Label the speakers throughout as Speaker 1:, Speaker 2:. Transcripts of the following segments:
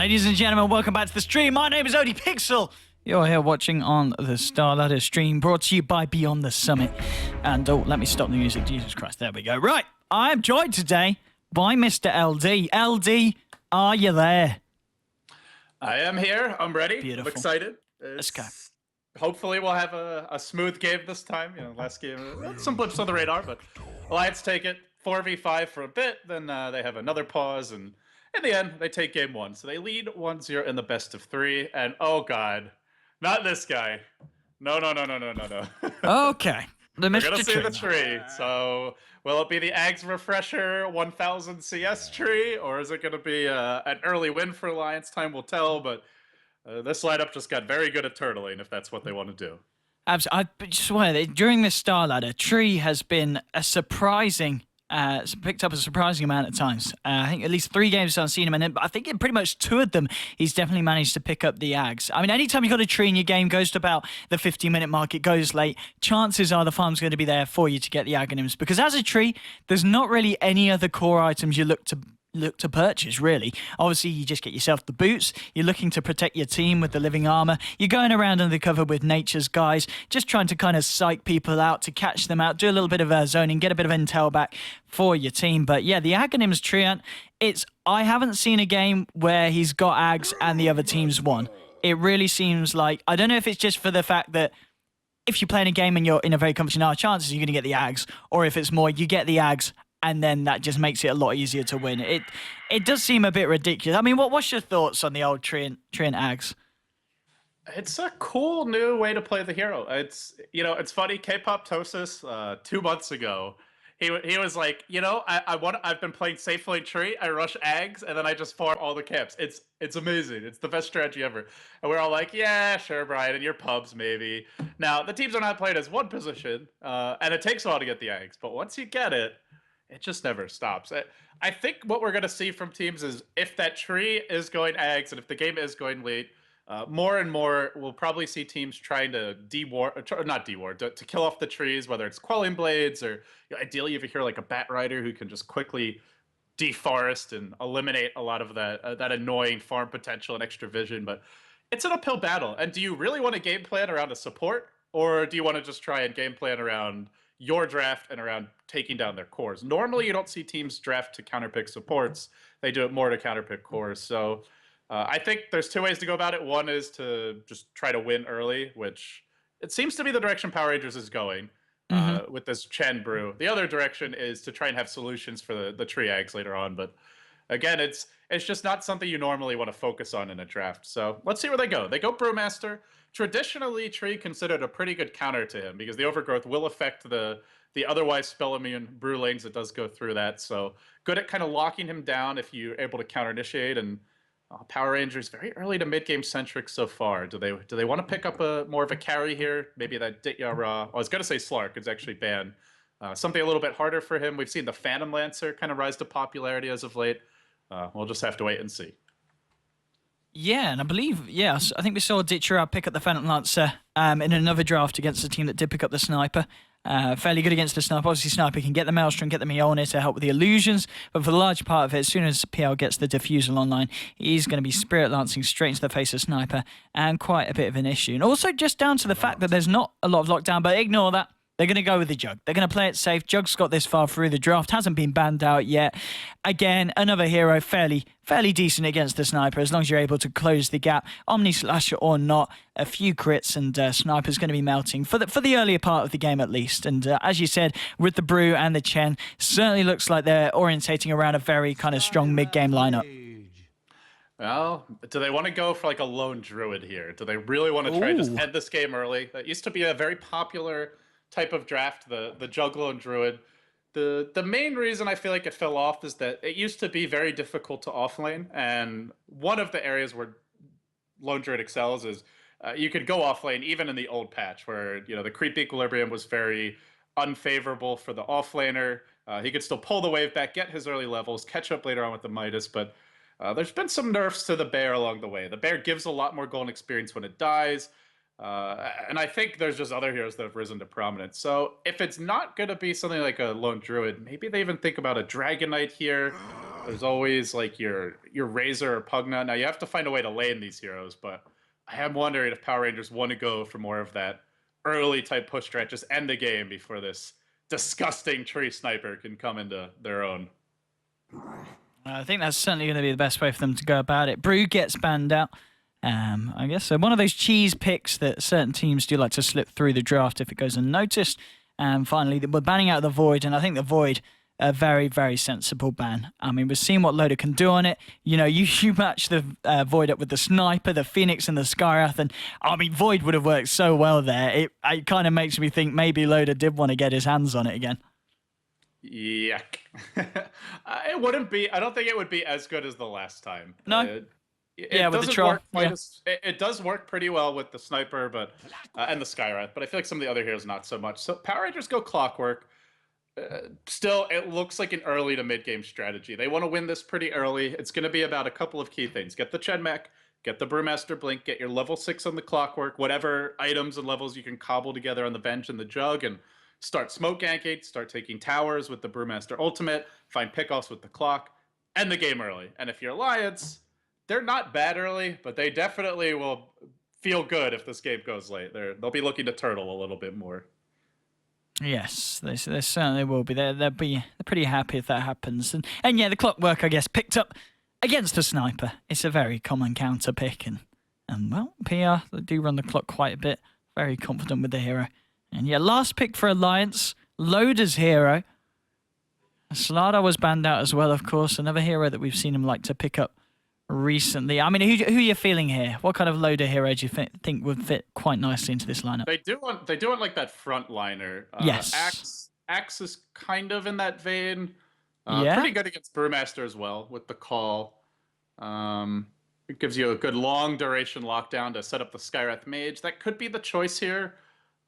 Speaker 1: Ladies and gentlemen, welcome back to the stream. My name is ODPixel. You're here watching on the Starladder stream, brought to you by Beyond the Summit. And oh, let me stop the music. Jesus Christ, there we go. Right, I am joined today by Mr. LD. LD, are you there?
Speaker 2: I am here. I'm ready.
Speaker 1: Beautiful.
Speaker 2: I'm excited.
Speaker 1: Let's go.
Speaker 2: Hopefully we'll have a smooth game this time. You know, last game, some blips on the radar, but Alliance take it 4v5 for a bit, then they have another pause, and in the end, they take game one. So they lead 1-0 in the best of three, and oh god, not this guy. No.
Speaker 1: Okay.
Speaker 2: We're gonna see the tree. So will it be the Ags Refresher 1000 CS tree, or is it gonna be an early win for Alliance? Time will tell, but this lineup just got very good at turtling, if that's what they want to do.
Speaker 1: Absolutely. I swear that during this Starladder, Tree has been a surprising, picked up a surprising amount of times. I think at least 3 games I've seen him in, but I think in pretty much 2 of them, he's definitely managed to pick up the Ags. I mean, anytime you've got a Tree in your game, goes to about the 50-minute mark, it goes late, chances are the farm's going to be there for you to get the Aghanims, because as a Tree, there's not really any other core items you look to purchase, really. Obviously, you just get yourself the boots. You're looking to protect your team with the living armor. You're going around under cover with nature's guys, just trying to kind of psych people out, to catch them out, do a little bit of zoning, get a bit of intel back for your team. But yeah, the Aghanims Treant, I haven't seen a game where he's got Ags and the other team's won. It really seems like, I don't know if it's just for the fact that if you're playing a game and you're in a very comfortable chances you're going to get the Ags, or if it's more, you get the Ags and then that just makes it a lot easier to win. It does seem a bit ridiculous. I mean, what's your thoughts on the old Treant Ags?
Speaker 2: It's a cool new way to play the hero. It's funny. K-Pop-Tosis 2 months ago, he was like, I've been playing safe lane Tree. I rush Ags and then I just farm all the camps. It's amazing. It's the best strategy ever. And we're all like, yeah, sure, Brian, and your pubs maybe. Now the teams are not played as one position, and it takes a while to get the Ags, but once you get it, it just never stops. I think what we're going to see from teams is if that Tree is going Ags and if the game is going late, more and more we'll probably see teams trying to to kill off the trees, whether it's quelling blades or ideally if you hear like a bat rider who can just quickly deforest and eliminate a lot of that annoying farm potential and extra vision. But it's an uphill battle. And do you really want to game plan around a support, or do you want to just try and game plan around your draft and around taking down their cores? Normally, you don't see teams draft to counterpick supports. They do it more to counterpick cores. So I think there's 2 ways to go about it. One is to just try to win early, which it seems to be the direction Power Rangers is going with this Chen brew. The other direction is to try and have solutions for the Tree Ags later on. But again, it's just not something you normally want to focus on in a draft. So let's see where they go. They go Brewmaster. Traditionally, Tree considered a pretty good counter to him because the overgrowth will affect the otherwise spell immune brew lanes. It does go through that. So good at kind of locking him down if you're able to counter initiate. And Power Rangers very early to mid game centric so far. Do they want to pick up more of a carry here? Maybe that Ditya Ra. I was going to say Slark is actually banned. Something a little bit harder for him. We've seen the Phantom Lancer kind of rise to popularity as of late. We'll just have to wait and see.
Speaker 1: Yeah, and I believe, yes, I think we saw Ditcher pick up the Phantom Lancer in another draft against a team that did pick up the Sniper. Fairly good against the Sniper. Obviously, Sniper can get the Maelstrom, get the Mjolnir to help with the illusions, but for the large part of it, as soon as PL gets the Diffusal online, he's going to be Spirit Lancing straight into the face of Sniper, and quite a bit of an issue. And also just down to the fact that there's not a lot of lockdown, but ignore that. They're going to go with the Jug. They're going to play it safe. Jug's got this far through the draft. Hasn't been banned out yet. Again, another hero fairly decent against the Sniper as long as you're able to close the gap. Omni Slasher or not, a few crits and Sniper's going to be melting for the earlier part of the game at least. And as you said, with the Brew and the Chen, certainly looks like they're orientating around a very kind of strong mid-game lineup.
Speaker 2: Well, do they want to go for like a lone druid here? Do they really want to try and just end this game early? That used to be a very popular type of draft, the Juggalo Druid. The main reason I feel like it fell off is that it used to be very difficult to offlane, and one of the areas where Lone Druid excels is you could go offlane even in the old patch where the creep equilibrium was very unfavorable for the offlaner. He could still pull the wave back, get his early levels, catch up later on with the Midas, but there's been some nerfs to the bear along the way. The bear gives a lot more golden experience when it dies. And I think there's just other heroes that have risen to prominence. So if it's not going to be something like a Lone Druid, maybe they even think about a Dragon Knight here. There's always like your Razor or Pugna. Now you have to find a way to lane these heroes, but I am wondering if Power Rangers want to go for more of that early type push strat, just end the game before this disgusting tree sniper can come into their own.
Speaker 1: I think that's certainly going to be the best way for them to go about it. Brew gets banned out. I guess so. One of those cheese picks that certain teams do like to slip through the draft if it goes unnoticed. And finally, we're banning out the Void, and I think the Void, a very, very sensible ban. I mean, we've seen what Loader can do on it. You know, you match the Void up with the Sniper, the Phoenix, and the Skywrath, and I mean, Void would have worked so well there. It kind of makes me think maybe Loader did want to get his hands on it again.
Speaker 2: Yuck. It wouldn't be. I don't think it would be as good as the last time.
Speaker 1: No.
Speaker 2: It
Speaker 1: with the
Speaker 2: doesn't
Speaker 1: troll.
Speaker 2: work quite as it does work pretty well with the Sniper, but and the Skywrath, but I feel like some of the other heroes not so much. So Power Rangers go Clockwork. Still, it looks like an early to mid game strategy. They want to win this pretty early. It's going to be about a couple of key things: get the Chen Mech, get the Brewmaster Blink, get your level 6 on the Clockwork, whatever items and levels you can cobble together on the bench and the Jug, and start smoke ganking, start taking towers with the Brewmaster Ultimate, find pickoffs with the Clock, end the game early. And if you're Alliance, they're not bad early, but they definitely will feel good if this game goes late. They'll be looking to turtle a little bit more.
Speaker 1: Yes, they certainly will be. They're pretty happy if that happens. And yeah, the Clockwork, I guess, picked up against the Sniper. It's a very common counter pick. And well, PR, they do run the clock quite a bit. Very confident with the hero. And yeah, last pick for Alliance, Loader's hero. Slardar was banned out as well, of course. Another hero that we've seen him like to pick up recently. I mean, who are you feeling here? What kind of Loader hero do you think would fit quite nicely into this lineup?
Speaker 2: They do want like that frontliner.
Speaker 1: Yes.
Speaker 2: Axe is kind of in that vein.
Speaker 1: Yeah.
Speaker 2: Pretty good against Brewmaster as well with the call. It gives you a good long duration lockdown to set up the Skywrath Mage. That could be the choice here.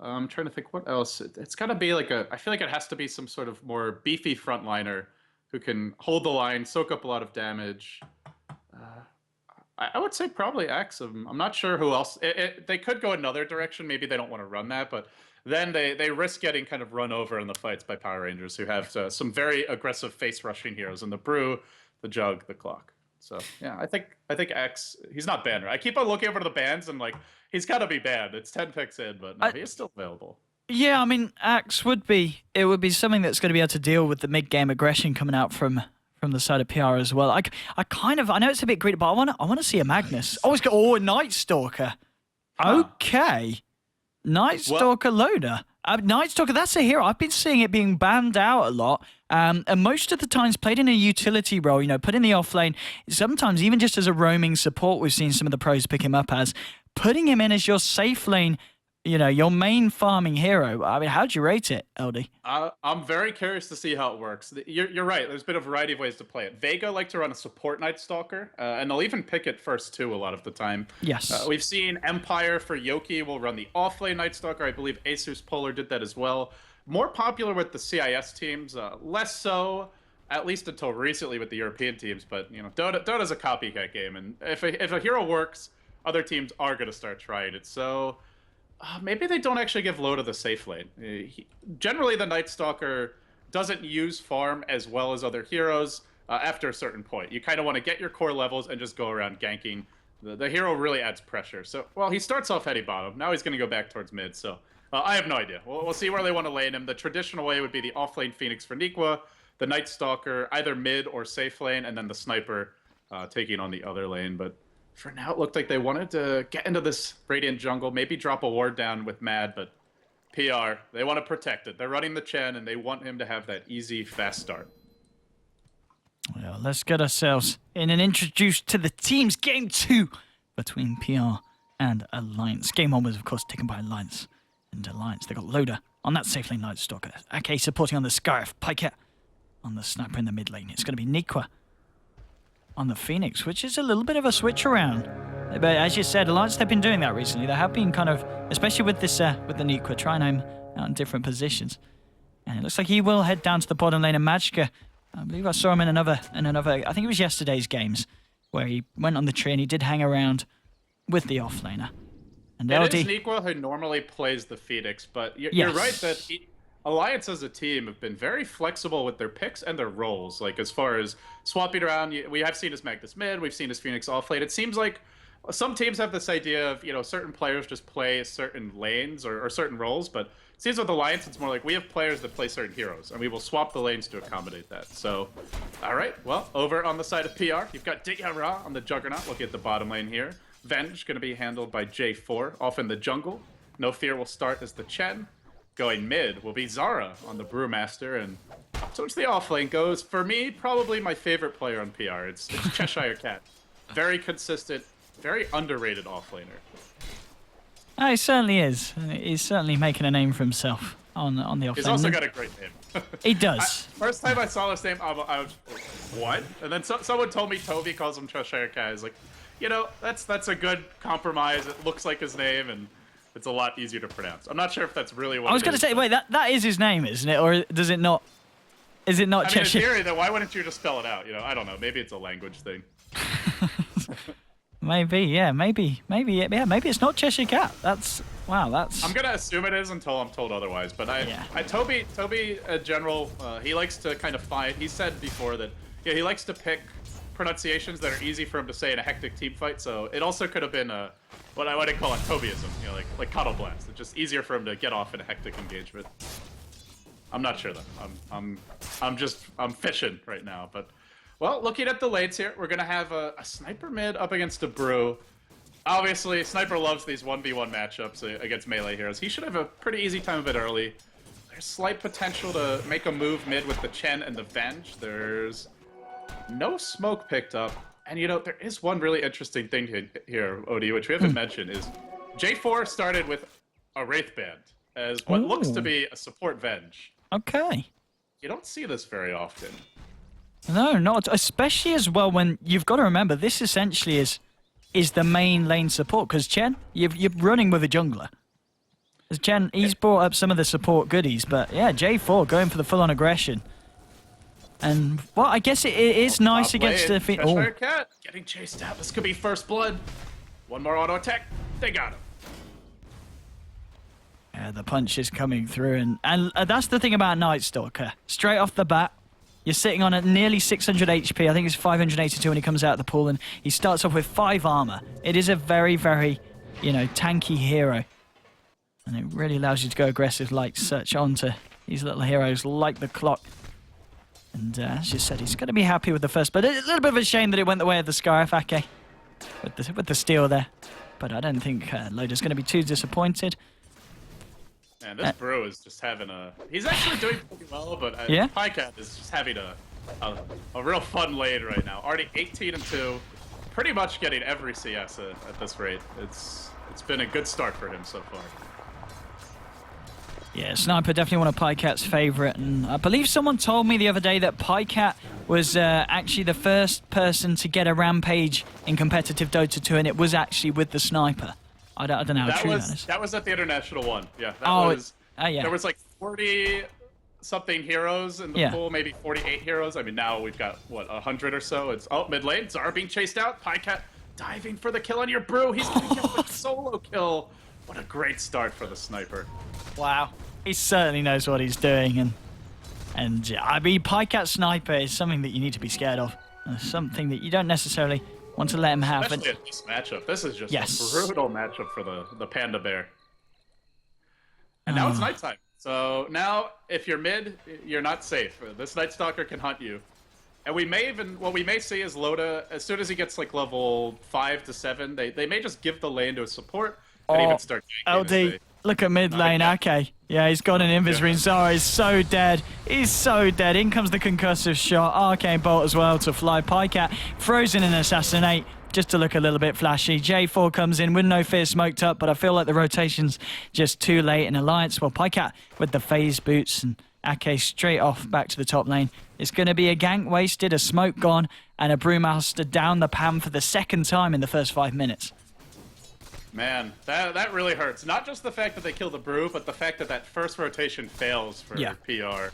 Speaker 2: I'm trying to think what else. It's got to be like I feel like it has to be some sort of more beefy frontliner who can hold the line, soak up a lot of damage. I would say probably Axe. I'm not sure who else. They could go another direction. Maybe they don't want to run that, but then they risk getting kind of run over in the fights by Power Rangers, who have some very aggressive face rushing heroes in the Brew, the Jug, the Clock. So yeah, I think Axe. He's not banned. Right? I keep on looking over to the bans and like he's got to be banned. It's 10 picks in, but no, he is still available.
Speaker 1: Yeah, I mean, Axe would be something that's going to be able to deal with the mid game aggression coming out from the side of PR as well. I know it's a bit greedy, but I want to see a Magnus. Oh, it's got a Night Stalker. Okay, Night Stalker Loader. Night Stalker, that's a hero. I've been seeing it being banned out a lot, and most of the times played in a utility role. You know, put in the offlane. Sometimes even just as a roaming support, we've seen some of the pros pick him up as. Putting him in as your safe lane, you know, your main farming hero. I mean, how'd you rate it, LD?
Speaker 2: I'm very curious to see how it works. You're right. There's been a variety of ways to play it. Vega like to run a support Night Stalker, and they'll even pick it first too a lot of the time.
Speaker 1: Yes.
Speaker 2: We've seen Empire for Yoki will run the offlane Night Stalker. I believe Asus Polar did that as well. More popular with the CIS teams, less so, at least until recently with the European teams. But you know, Dota's a copycat game, and if a hero works, other teams are going to start trying it. So. Maybe they don't actually give Loda the safe lane. Generally, the Night Stalker doesn't use farm as well as other heroes after a certain point. You kind of want to get your core levels and just go around ganking. The hero really adds pressure. So, well, he starts off heady bottom. Now he's going to go back towards mid. So, I have no idea. We'll see where they want to lane him. The traditional way would be the offlane Phoenix for Nikwa, the Night Stalker, either mid or safe lane, and then the Sniper taking on the other lane. But for now, it looked like they wanted to get into this Radiant jungle, maybe drop a ward down with Mad, but PR, they want to protect it. They're running the Chen, and they want him to have that easy, fast start.
Speaker 1: Well, let's get ourselves in and introduced to the teams. Game 2 between PR and Alliance. Game 1 was, of course, taken by Alliance. And Alliance, they got Loader on that safe lane Night Stalker. AK supporting on the Skywrath. Pykett on the Sniper in the mid lane. It's going to be Nikwa on the Phoenix, which is a little bit of a switch around. But as you said, Alliance, they've been doing that recently. They have been kind of, especially with this, with the Nikwa, trying him out in different positions. And it looks like he will head down to the bottom lane of Magicka. I believe I saw him in another, I think it was yesterday's games, where he went on the tree and he did hang around with the offlaner. And
Speaker 2: it is Nikwa who normally plays the Phoenix, but you're right that Alliance as a team have been very flexible with their picks and their roles. Like as far as swapping around, we have seen his Magnus mid, we've seen his Phoenix off lane. It seems like some teams have this idea of certain players just play certain lanes or certain roles, but it seems with Alliance it's more like we have players that play certain heroes, and we will swap the lanes to accommodate that. So, all right, well, over on the side of PR, you've got Ra on the Juggernaut looking at the bottom lane here. Venge going to be handled by J4 off in the jungle. No Fear will start as the Chen. Going mid will be Zara on the Brewmaster, and towards the off lane goes, for me, probably my favorite player on PR. It's Cheshire Cat. Very consistent, very underrated offlaner.
Speaker 1: He certainly is. He's certainly making a name for himself on the offlane.
Speaker 2: He's also got a great name.
Speaker 1: He does.
Speaker 2: First time I saw this name, I was what? And then someone told me Toby calls him Cheshire Cat. I was like, that's a good compromise. It looks like his name, and it's a lot easier to pronounce. I'm not sure if that's really what
Speaker 1: I was going to say, wait, that is his name, isn't it? Or does it not? Is it not Cheshire?
Speaker 2: In theory, then why wouldn't you just spell it out? I don't know. Maybe it's a language thing.
Speaker 1: Maybe, yeah, maybe it's not Cheshire Cat. That's.
Speaker 2: I'm gonna assume it is until I'm told otherwise. But Toby, in general, he likes to kind of find. He said before that he likes to pick pronunciations that are easy for him to say in a hectic team fight. So it also could have been what I would call a Tobyism, like Cuddle Blast. It's just easier for him to get off in a hectic engagement. I'm not sure though. I'm fishing right now, but. Well, looking at the lanes here, we're going to have a Sniper mid up against a Brew. Obviously, Sniper loves these 1v1 matchups against melee heroes. He should have a pretty easy time of it early. There's slight potential to make a move mid with the Chen and the Venge. There's no smoke picked up. And, there is one really interesting thing here, Odie, which we haven't mentioned, is J4 started with a Wraith Band as what looks to be a support Venge.
Speaker 1: Okay.
Speaker 2: You don't see this very often.
Speaker 1: No, not especially as well when you've got to remember this essentially is the main lane support because Chen, you're running with a jungler. As Chen, he's brought up some of the support goodies, but yeah, J4 going for the full-on aggression. And well, I guess it is nice against the
Speaker 2: Cheshire Cat getting chased out. This could be first blood. One more auto attack. They got him.
Speaker 1: Yeah, the punch is coming through, and that's the thing about Night Stalker. Straight off the bat. You're sitting on at nearly 600 HP. I think it's 582 when he comes out of the pool, and he starts off with 5 armor. It is a very, very, tanky hero. And it really allows you to go aggressive like such onto these little heroes like the Clock. And as you said, he's going to be happy with the first, but a little bit of a shame that it went the way of the Scarif, Ake, with the steal there. But I don't think Loda's going to be too disappointed.
Speaker 2: Man, this Brew is just having he's actually doing pretty well, but Pycat is just having a real fun lane right now. Already 18-2, pretty much getting every CS at this rate. It's been a good start for him so far.
Speaker 1: Yeah, Sniper definitely one of Pycat's favorite, and I believe someone told me the other day that Pycat was actually the first person to get a Rampage in competitive Dota 2, and it was actually with the Sniper. I don't know how true that is.
Speaker 2: That was at the international one. Yeah,
Speaker 1: yeah.
Speaker 2: There was like 40-something heroes in the pool, maybe 48 heroes. I mean, now we've got, 100 or so. It's mid lane. Zara being chased out. Pycat diving for the kill on your Brew. He's going to get a solo kill. What a great start for the Sniper.
Speaker 1: Wow. He certainly knows what he's doing. And I mean, Pycat Sniper is something that you need to be scared of. Something that you don't necessarily want to let him have.
Speaker 2: Especially at this matchup. This is just a brutal matchup for the Panda Bear. And now it's nighttime. So now, if you're mid, you're not safe. This Night Stalker can hunt you. And what we may see is Loda, as soon as he gets like level 5 to 7, they may just give the lane to a support and even start ganking.
Speaker 1: LD, look at mid lane, Ake. Yeah, he's got an invis. Zara is so dead. He's so dead. In comes the concussive shot. Arcane Bolt as well to fly. Pycat frozen in Assassinate just to look a little bit flashy. J4 comes in with no fear smoked up, but I feel like the rotation's just too late in Alliance. Well, Pycat with the phase boots and Ake straight off back to the top lane. It's going to be a gank wasted, a smoke gone, and a Brewmaster down the pan for the second time in the first 5 minutes.
Speaker 2: Man, that really hurts. Not just the fact that they killed the Brew, but the fact that first rotation fails for PR.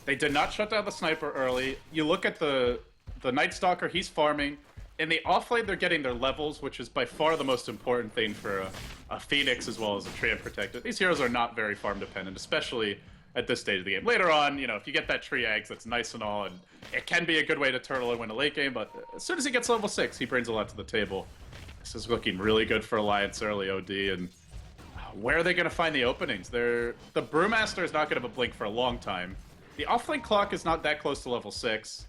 Speaker 2: They did not shut down the Sniper early. You look at the Night Stalker, he's farming. In the offlane, they're getting their levels, which is by far the most important thing for a Phoenix as well as a Treant Protector. These heroes are not very farm dependent, especially at this stage of the game. Later on, you know, if you get that tree eggs, that's nice and all, and it can be a good way to turtle and win a late game, but as soon as he gets level 6, he brings a lot to the table. This is looking really good for Alliance early, OD, and where are they going to find the openings? The Brewmaster is not going to have a blink for a long time. The offlane clock is not that close to level 6,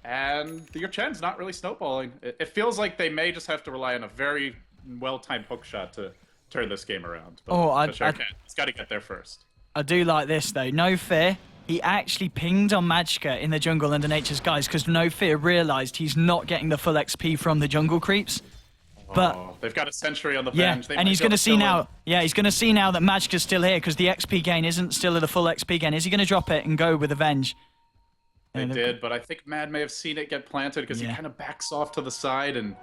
Speaker 2: and your Chen's not really snowballing. It feels like they may just have to rely on a very well-timed hook shot to turn this game around. But he's got to get there first.
Speaker 1: I do like this, though. No Fear, he actually pinged on Magicka in the jungle under Nature's Guise because No Fear realized he's not getting the full XP from the jungle creeps. But
Speaker 2: they've got a sentry on the
Speaker 1: yeah,
Speaker 2: bench.
Speaker 1: And he's going to see now. Yeah, he's going to see now that Magicka's still here because the XP gain isn't still at the full XP gain. Is he going to drop it and go with Avenge?
Speaker 2: They did, but I think Mad may have seen it get planted because he kind of backs off to the side, and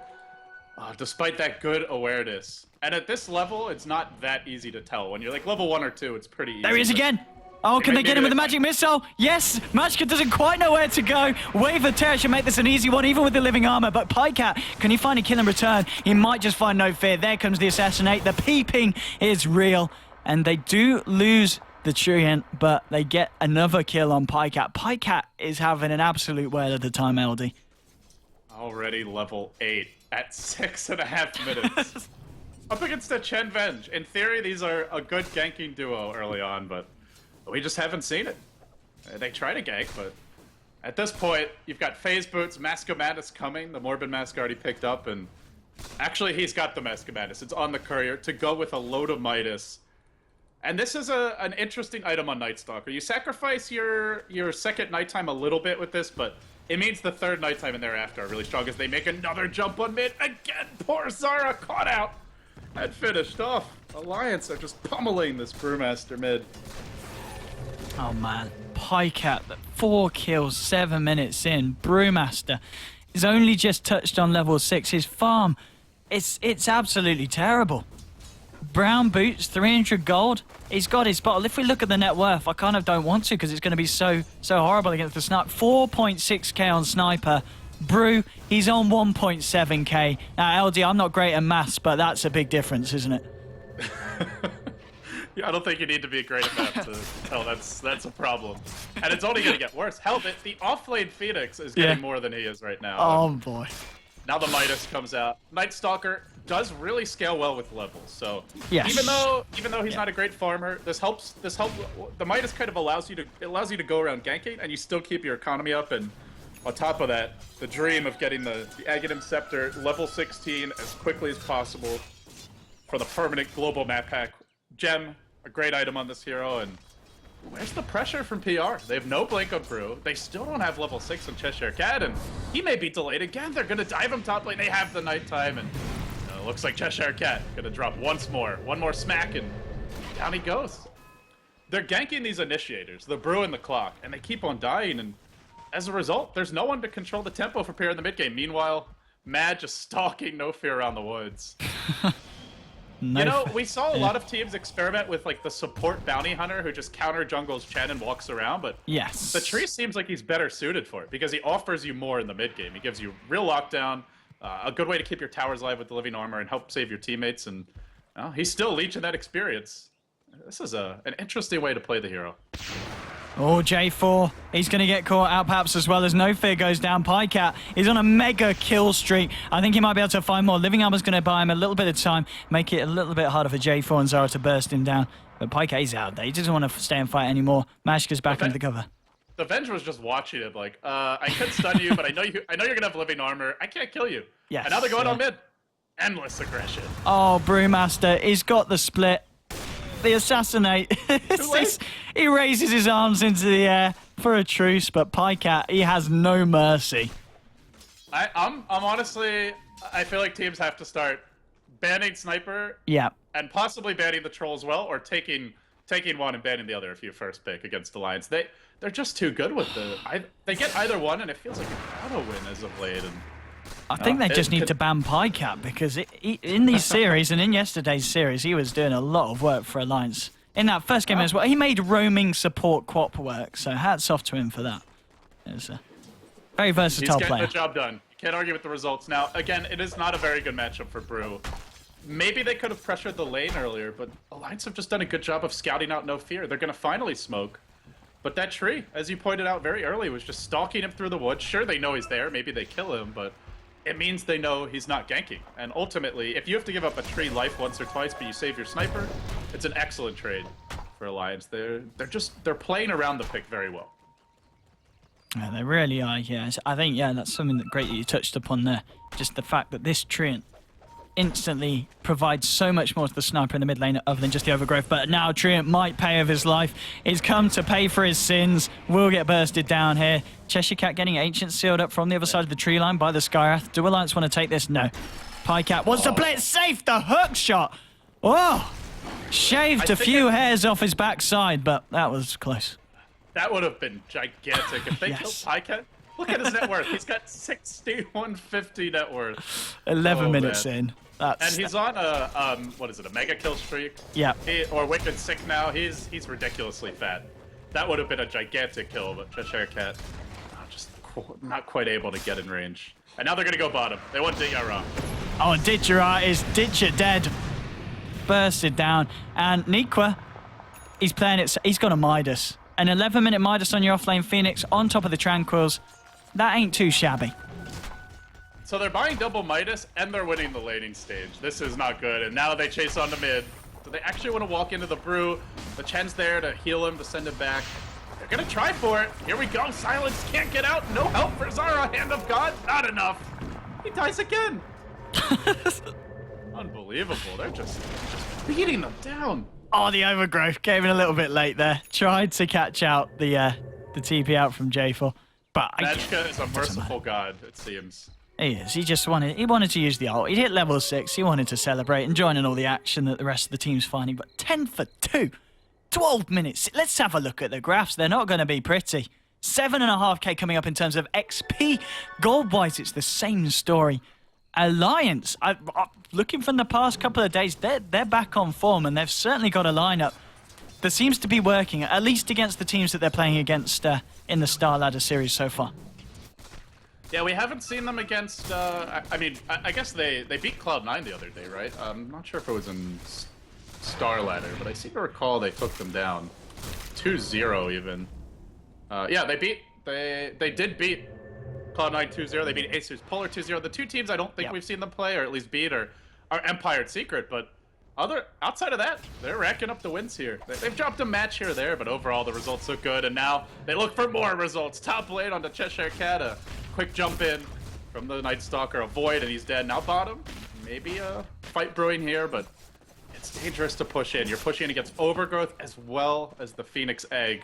Speaker 2: despite that good awareness, and at this level, it's not that easy to tell. When you're like level 1 or 2, it's pretty easy.
Speaker 1: There he is again. Oh, can they get him with the magic missile? Yes! Magicka doesn't quite know where to go. Wave of Terror should make this an easy one, even with the living armor. But Pycat, can he find a kill in return? He might just find No Fear. There comes the assassinate. The peeping is real. And they do lose the Treant, but they get another kill on Pycat. Pycat is having an absolute whale of the time, LD.
Speaker 2: Already level 8 at 6.5 minutes. Up against a Chen Venge. In theory, these are a good ganking duo early on, but we just haven't seen it. They try to gank, but at this point, you've got Phase Boots, Mask of Madness coming. The Morbid Mask already picked up, and actually, he's got the Mask of Madness. It's on the courier to go with a load of Midas. And this is an interesting item on Night Stalker. You sacrifice your second nighttime a little bit with this, but it means the third nighttime and thereafter are really strong as they make another jump on mid. Again, poor Zara caught out and finished off. Alliance are just pummeling this Brewmaster mid.
Speaker 1: Oh man, Pycat, 4 kills, 7 minutes in. Brewmaster is only just touched on level 6. His farm, it's absolutely terrible. Brown boots, 300 gold. He's got his bottle. If we look at the net worth, I kind of don't want to because it's going to be so horrible against the sniper. 4.6k on sniper. Brew, he's on 1.7k. Now, LD, I'm not great at maths, but that's a big difference, isn't it?
Speaker 2: Yeah, I don't think you need to be great at math to tell that's a problem. And it's only going to get worse. Hell, the offlane Phoenix is getting more than he is right now.
Speaker 1: Oh, boy.
Speaker 2: Now the Midas comes out. Night Stalker does really scale well with levels. So
Speaker 1: yes.
Speaker 2: even though he's not a great farmer, this helps. The Midas kind of allows you to go around ganking, and you still keep your economy up. And on top of that, the dream of getting the Aghanim Scepter level 16 as quickly as possible for the permanent global map pack. Gem, a great item on this hero, and where's the pressure from PR? They have no blink on Brew. They still don't have level 6 on Cheshire Cat, and he may be delayed again. They're gonna dive him top lane. They have the nighttime, and looks like Cheshire Cat gonna drop once more. One more smack, and down he goes. They're ganking these initiators, the Brew and the Clock, and they keep on dying, and as a result, there's no one to control the tempo for PR in the mid game. Meanwhile, Mad just stalking No Fear around the woods. You know, we saw a lot of teams experiment with like the support bounty hunter who just counter jungles Chen and walks around, but
Speaker 1: yes,
Speaker 2: the tree seems like he's better suited for it because he offers you more in the mid game. He gives you real lockdown, a good way to keep your towers alive with the living armor and help save your teammates, and he's still leeching that experience. This is an interesting way to play the hero.
Speaker 1: Oh, J4, he's going to get caught out perhaps as well as No Fear goes down. Pycat is on a mega kill streak. I think he might be able to find more. Living Armor's going to buy him a little bit of time, make it a little bit harder for J4 and Zara to burst him down. But Pycat is out there. He doesn't want to stay and fight anymore. Magicka's back into the cover.
Speaker 2: The Venge was just watching him like, I could stun you, but I know you're going to have living armor. I can't kill you.
Speaker 1: Yes.
Speaker 2: And now they're going on mid. Endless aggression.
Speaker 1: Oh, Brewmaster, he's got the split. The assassinate. He raises his arms into the air for a truce, but Pycat, he has no mercy.
Speaker 2: I'm honestly, I feel like teams have to start banning Sniper.
Speaker 1: Yeah.
Speaker 2: And possibly banning the Troll as well, or taking one and banning the other if you first pick against Alliance. They're just too good with they get either one, and it feels like an auto win as of late. And
Speaker 1: I think they just need to ban Pycat because in these series and in yesterday's series, he was doing a lot of work for Alliance. In that first game as well, he made roaming support quap work, so hats off to him for that. It's a very versatile player.
Speaker 2: He's getting the job done. You can't argue with the results. Now, again, it is not a very good matchup for Brew. Maybe they could have pressured the lane earlier, but Alliance have just done a good job of scouting out No Fear. They're going to finally smoke. But that tree, as you pointed out very early, was just stalking him through the woods. Sure, they know he's there. Maybe they kill him, but it means they know he's not ganking. And ultimately, if you have to give up a tree life once or twice, but you save your sniper, it's an excellent trade for Alliance. They're playing around the pick very well.
Speaker 1: Yeah, they really are, yeah. I think, yeah, that's something that great that you touched upon there. Just the fact that this Treant instantly provides so much more to the sniper in the mid lane other than just the overgrowth. But now Treant might pay of his life. He's come to pay for his sins. Will get bursted down here. Cheshire Cat getting Ancient sealed up from the other side of the tree line by the Skyrath. Do Alliance want to take this? No. Pycat wants to play it safe. The hook shot. Oh! Shaved a few hairs off his backside, but that was close.
Speaker 2: That would have been gigantic. If they killed Pycat, look at his net worth. He's got 6150 net worth.
Speaker 1: 11 minutes in.
Speaker 2: And he's on a, what is it, a mega kill streak?
Speaker 1: Yeah.
Speaker 2: Or Wicked Sick now. He's ridiculously fat. That would have been a gigantic kill, but Cheshire Cat just not quite able to get in range. And now they're going to go bottom. They want Ditchara.
Speaker 1: Oh, Ditchara is Ditcher dead. Bursted down. And Nikwa, he's playing it. He's got a Midas. An 11-minute Midas on your offlane Phoenix on top of the Tranquils. That ain't too shabby.
Speaker 2: So they're buying double Midas and they're winning the laning stage. This is not good. And now they chase on the mid. Do they actually want to walk into the brew? The Chen's there to heal him, to send him back. They're going to try for it. Here we go. Silence can't get out. No help for Zara. Hand of God. Not enough. He dies again. Unbelievable. They're just beating them down.
Speaker 1: Oh, the overgrowth came in a little bit late there. Tried to catch out the TP out from J4. But
Speaker 2: Magka is a merciful god, it seems.
Speaker 1: He is. He wanted to use the ult. He hit level 6. He wanted to celebrate and join in all the action that the rest of the team's finding. But 10 for 2. 12 minutes. Let's have a look at the graphs. They're not going to be pretty. 7.5k coming up in terms of XP. Gold-wise, it's the same story. Alliance, looking from the past couple of days, they're back on form, and they've certainly got a lineup that seems to be working, at least against the teams that they're playing against in the Star Ladder series so far.
Speaker 2: Yeah, we haven't seen them against, I guess they beat Cloud9 the other day, right? I'm not sure if it was in Star Ladder, but I seem to recall they took them down 2-0 even. Yeah, they did beat Cloud9 2-0. They beat Asus Polar 2-0. The two teams I don't think we've seen them play, or at least beat, are Empire and Secret, but outside of that, they're racking up the wins here. They've dropped a match here or there, but overall the results look good, and now they look for more results. Top lane on the Cheshire Cat, a quick jump in from the Night Stalker, a void, and he's dead. Now bottom, maybe a fight brewing here, but it's dangerous to push in. You're pushing against Overgrowth as well as the Phoenix Egg.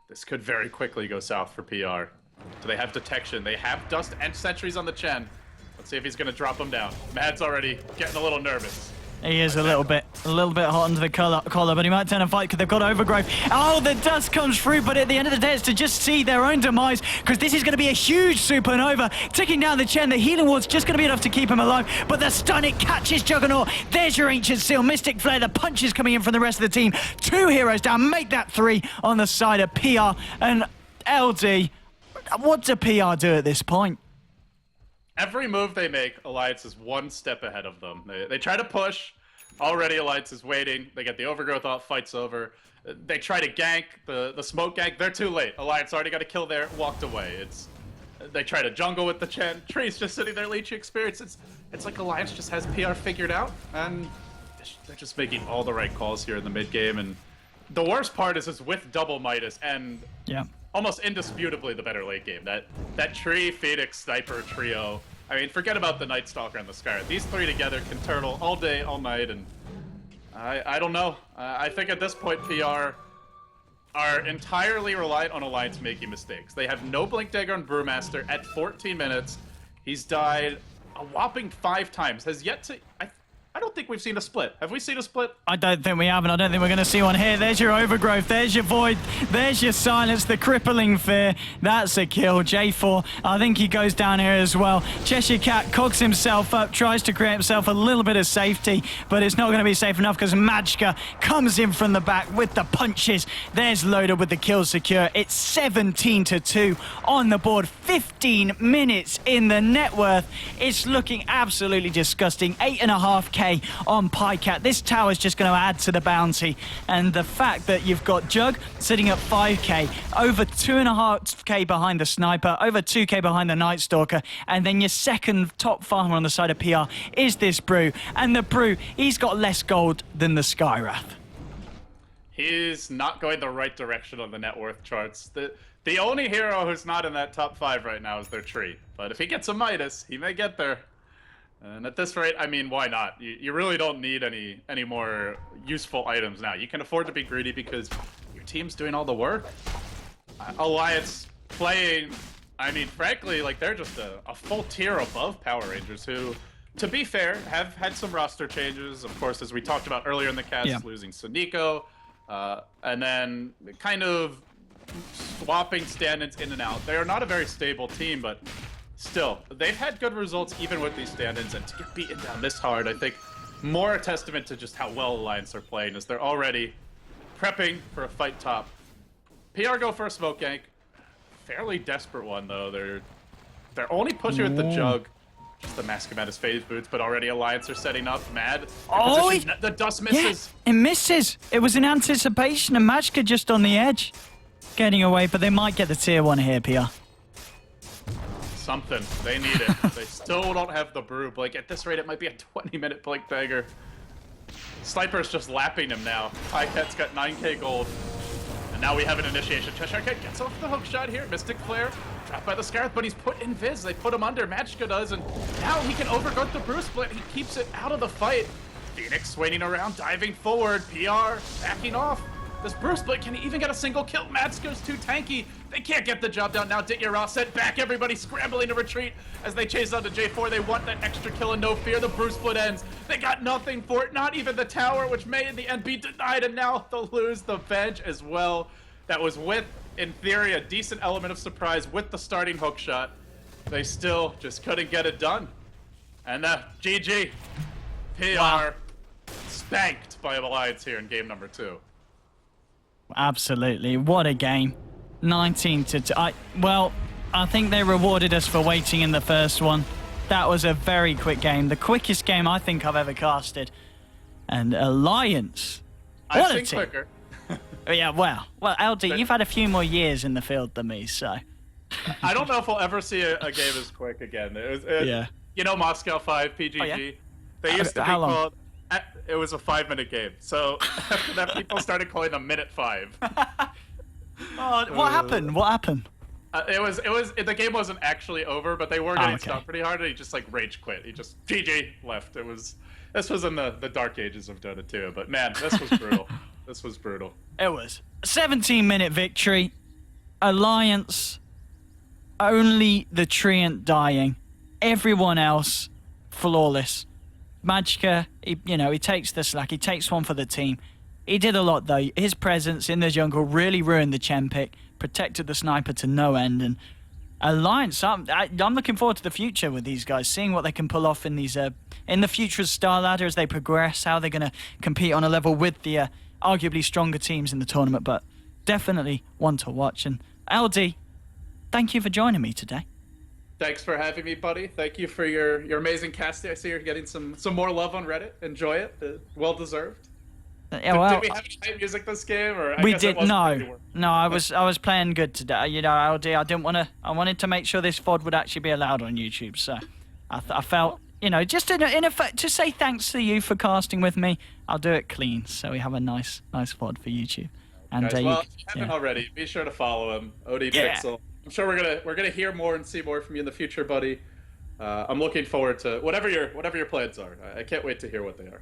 Speaker 2: This could very quickly go south for PR. Do they have detection? They have dust and sentries on the Chen. Let's see if he's going to drop them down. Mad's already getting a little nervous.
Speaker 1: He is a little bit hot under the collar, but he might turn and fight because they've got overgrowth. Oh, the dust comes through, but at the end of the day, it's to just see their own demise, because this is going to be a huge supernova. Ticking down the Chen, the healing ward's just going to be enough to keep him alive, but the stun, it catches Juggernaut. There's your Ancient Seal, Mystic Flare, the punches coming in from the rest of the team. 2 heroes down, make that 3 on the side of PR and LD. What do PR do at this point?
Speaker 2: Every move they make, Alliance is one step ahead of them. They try to push. Already Alliance is waiting. They get the overgrowth off, fight's over. They try to gank, the smoke gank. They're too late. Alliance already got a kill there, walked away. They try to jungle with the Chen. Tree's just sitting there leeching experience. It's like Alliance just has PR figured out, and they're just making all the right calls here in the mid game. And the worst part is with double Midas and almost indisputably the better late game. That Tree, Phoenix, Sniper trio. I mean, forget about the Night Stalker and the Skyrath. These 3 together can turtle all day, all night, and I don't know. I think at this point, PR are entirely reliant on Alliance making mistakes. They have no Blink Dagger on Brewmaster at 14 minutes. He's died a whopping 5 times. Has yet to... I don't think we've seen a split. Have we seen a split?
Speaker 1: I don't think we have, and I don't think we're going to see one here. There's your overgrowth. There's your void. There's your silence. The crippling fear. That's a kill. J4, I think he goes down here as well. Cheshire Cat cogs himself up, tries to create himself a little bit of safety, but it's not going to be safe enough because Magka comes in from the back with the punches. There's Loader with the kill secure. It's 17-2 on the board. 15 minutes in the net worth. It's looking absolutely disgusting. 8.5k 5k on Pycat. This tower is just going to add to the bounty. And the fact that you've got Jug sitting at 5k, over 2.5k behind the Sniper, over 2k behind the Night Stalker, and then your second top farmer on the side of PR is this Brew. And the Brew, he's got less gold than the Skywrath.
Speaker 2: He's not going the right direction on the net worth charts. The only hero who's not in that top 5 right now is their tree. But if he gets a Midas, he may get there. And at this rate, I mean, why not? You really don't need any more useful items now. You can afford to be greedy because your team's doing all the work. Alliance playing, I mean, frankly, like they're just a full tier above Power Rangers who, to be fair, have had some roster changes. Of course, as we talked about earlier in the cast, losing Sonico, and then kind of swapping stand-ins in and out. They are not a very stable team, but still, they've had good results even with these stand-ins, and to get beaten down this hard, I think more a testament to just how well Alliance are playing, as they're already prepping for a fight top. PR go for a smoke gank. Fairly desperate one, though. They're only pushing with the Jug. Just the Mask his phase boots, but already Alliance are setting up. Mad.
Speaker 1: Oh,
Speaker 2: the dust misses.
Speaker 1: Yeah, it misses. It was in anticipation, and Majka just on the edge. Getting away, but they might get the tier 1 here, PR.
Speaker 2: Something. They need it. They still don't have the Brew. Blake, at this rate, it might be a 20-minute Blake Dagger. Sniper's just lapping him now. Pycat's got 9k gold. And now we have an initiation. Cheshire Cat gets off the hook shot here. Mystic Flare. Trapped by the Scarab, but he's put in Viz. They put him under. Magicka does, and now he can overguard the Brew split. He keeps it out of the fight. Phoenix swinging around, diving forward. PR backing off. This Brew split, can he even get a single kill? Matsuko's too tanky. They can't get the job done now. Ditya Ross sent back. Everybody scrambling to retreat as they chase on to J4. They want that extra kill and no fear. The Brew split ends. They got nothing for it. Not even the tower, which may in the end be denied. And now they'll lose the bench as well. That was with, in theory, a decent element of surprise with the starting hook shot. They still just couldn't get it done. And GG. PR spanked by Alliance here in game number 2.
Speaker 1: Absolutely. What a game. 19 to 2. Well, I think they rewarded us for waiting in the first one. That was a very quick game. The quickest game I think I've ever casted. And Alliance. What a team.
Speaker 2: Quicker.
Speaker 1: Yeah, well, LD, you've had a few more years in the field than me, so.
Speaker 2: I don't know if we'll ever see a game as quick again.
Speaker 1: Yeah.
Speaker 2: You know Moscow 5, PGG?
Speaker 1: Oh, yeah?
Speaker 2: They used to be
Speaker 1: How long?
Speaker 2: called... It was a 5-minute game. So after that, people started calling them Minute 5.
Speaker 1: Oh, what happened? What happened?
Speaker 2: The game wasn't actually over, but they were getting
Speaker 1: okay.
Speaker 2: stopped pretty hard, and he just like rage quit. He just GG left. This was in the dark ages of Dota 2, but man, this was brutal. This was brutal.
Speaker 1: It was. 17-minute victory. Alliance. Only the Treant dying. Everyone else flawless. Magicka, he takes the slack. He takes one for the team. He did a lot, though. His presence in the jungle really ruined the Chen pick, protected the Sniper to no end. And Alliance, I'm looking forward to the future with these guys, seeing what they can pull off in these in the future Star Ladder as they progress, how they're going to compete on a level with the arguably stronger teams in the tournament. But definitely one to watch. And LD, thank you for joining me today.
Speaker 2: Thanks for having me, buddy. Thank you for your amazing casting. I see you're getting some more love on Reddit. Enjoy it. Well deserved.
Speaker 1: Yeah, well,
Speaker 2: did we have any hype music this game, or
Speaker 1: we did no. I was playing good today. LD. I wanted to make sure this VOD would actually be allowed on YouTube. So I felt, just in effect to say thanks to you for casting with me. I'll do it clean, so we have a nice VOD for YouTube. And
Speaker 2: guys, well, if you haven't already, be sure to follow him, ODPixel. Yeah. I'm sure we're gonna hear more and see more from you in the future, buddy. I'm looking forward to whatever your plans are. I can't wait to hear what they are.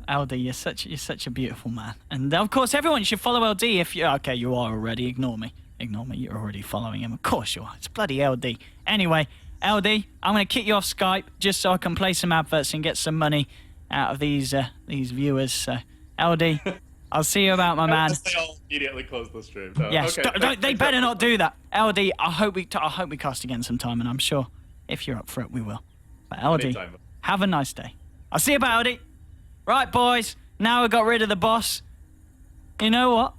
Speaker 1: LD, you're such a beautiful man, and of course everyone should follow LD if you. Okay, you are already. Ignore me. You're already following him. Of course you are. It's bloody LD. Anyway, LD, I'm gonna kick you off Skype just so I can play some adverts and get some money out of these viewers. So, LD. I'll see you about, my man.
Speaker 2: They all immediately close the stream. No.
Speaker 1: Yes,
Speaker 2: okay.
Speaker 1: they better not do that. LD, I hope we cast again sometime, and I'm sure if you're up for it, we will. But LD,
Speaker 2: Anytime.
Speaker 1: Have a nice day. I'll see you about LD. Right, boys. Now we got rid of the boss. You know what?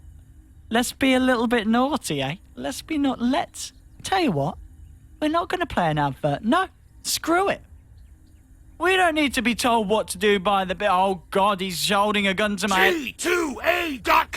Speaker 1: Let's be a little bit naughty, eh? Let's tell you what. We're not going to play an advert. No, screw it. We don't need to be told what to do by the bit. Oh God, he's holding a gun to my head.
Speaker 3: G2A.com.